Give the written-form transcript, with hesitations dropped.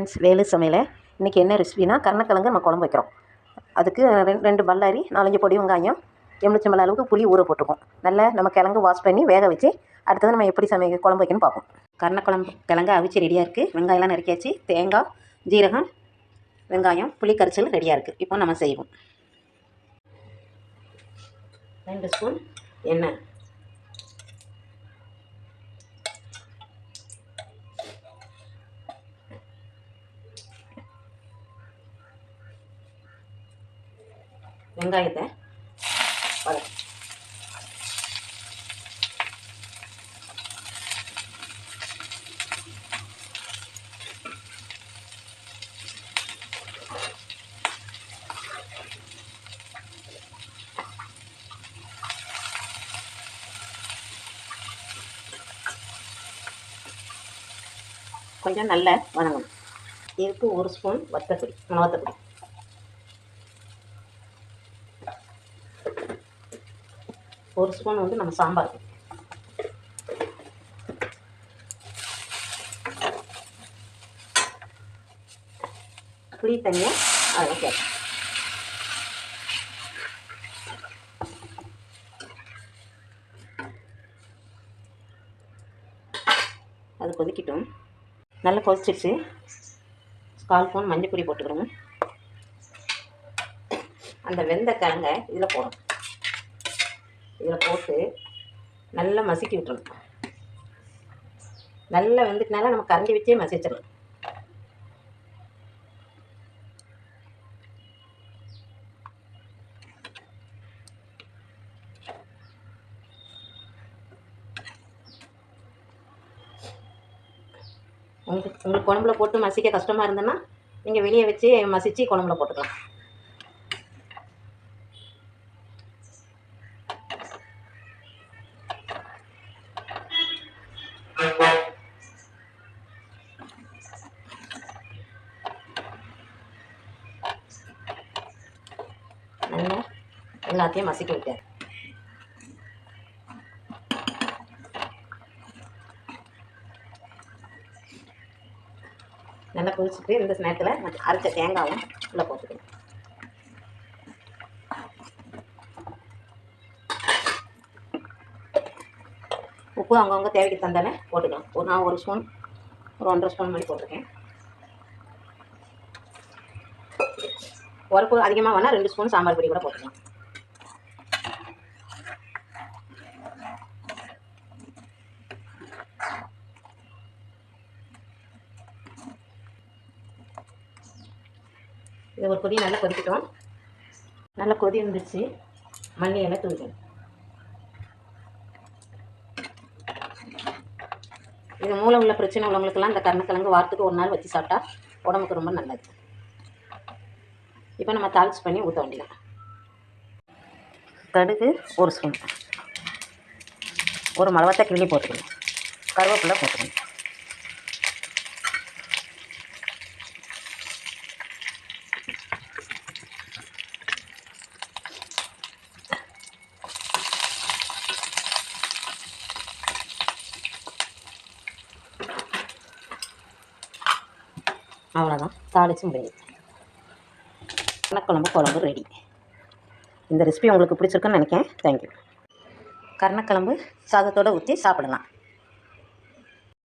Friends, Velu சமையல். இன்றைக்கி என்ன ரெசிபினா, கருணக்கிழங்கு நம்ம குழம்பு வைக்கிறோம். அதுக்கு ரெண்டு பல்லாரி, 4 பொடி வெங்காயம், எலுமிச்சம்பழம் அளவுக்கு புளி ஊற போட்டிருக்கோம். நல்லா நம்ம கிழங்கு வாஷ் பண்ணி வேக வச்சு அடுத்தது நம்ம எப்படி குழம்பு வைக்கணும்னு பார்ப்போம். கிழங்கு அவிச்சு ரெடியாக இருக்குது. வெங்காயம்லாம் நறுக்கியாச்சு. தேங்காய், ஜீரகம், வெங்காயம், புளி கரைச்சல் ரெடியாக இருக்குது. இப்போ நம்ம செய்வோம். 2 ஸ்பூன் எண்ணெய், வெங்காயத்தை கொஞ்சம் நல்லா வதங்கணும். இதுக்கு 1 ஸ்பூன் வத்தப்பொடி, மிளகாத்தப்பொடி, 1 ஸ்பூன் வந்து நம்ம சாம்பார், புளி தனியாக அதெல்லாம் சேர்க்கணும். அது கொதிக்கட்டும். நல்லா கொதிச்சிடுச்சு. 1/4 ஸ்பூன் மஞ்சள் பொடி போட்டுக்கிறோம். அந்த வெந்த கிழங்கை இதில் போடணும். இதில் போட்டு நல்லா மசிக்கி விட்டுறணும். நல்லா வெந்துட்டுனால நம்ம கரண்டி வச்சே மசிச்சிடலாம். உங்களுக்கு குழம்புல போட்டு மசிக்க கஷ்டமாக இருந்ததுன்னா நீங்கள் வெளியே வச்சு மசித்து குழம்புல போட்டுக்கலாம். நல்லா எல்லாத்தையும் மசிக்க விட்டேன். நல்லா கொதிச்சுட்டு இந்த நேரத்தில் அரைச்ச தேங்காயும் உள்ளே போட்டுக்கணும். உப்பு அவங்கவுங்க தேவைக்கு தந்தாலே போட்டுக்கலாம். நான் 1 ஸ்பூன், ஒரு 1.5 ஸ்பூன் மாதிரி போட்டிருக்கேன். உரப்பு அதிகமாக வேணால் 2 ஸ்பூன் சாம்பார் பொடி கூட போட்டுக்கலாம். இது ஒரு கொதி நல்லா கொதிக்கிட்டோம். நல்லா கொதி வந்துடுச்சு. மல்லி எல்லாம் தூக்கணும். இது மூளை உள்ள பிரச்சனை உள்ளவங்களுக்கெல்லாம் இந்த கருணக்கிழங்கு வாரத்துக்கு 1 நாள் வச்சு சாப்பிட்டா உடம்புக்கு ரொம்ப நல்லது. இப்போ நம்ம தாளிச்சு பண்ணி ஊற்ற வேண்டியதான். கடுகு 1 ஸ்பூன், ஒரு மிளகாத்தை கிள்ளி போட்டுக்கணும். கருவேப்பிலை போட்டுக்கணும். அவ்வளோதான், தாளிச்சு முடியும். கருணக்கிழம்பு ரெடி. இந்த ரெசிபி உங்களுக்கு பிடிச்சிருக்குன்னு நினைக்கிறேன். தேங்க்யூ. கருணக்கிழம்பு சாதத்தோடு ஊற்றி சாப்பிடலாம்.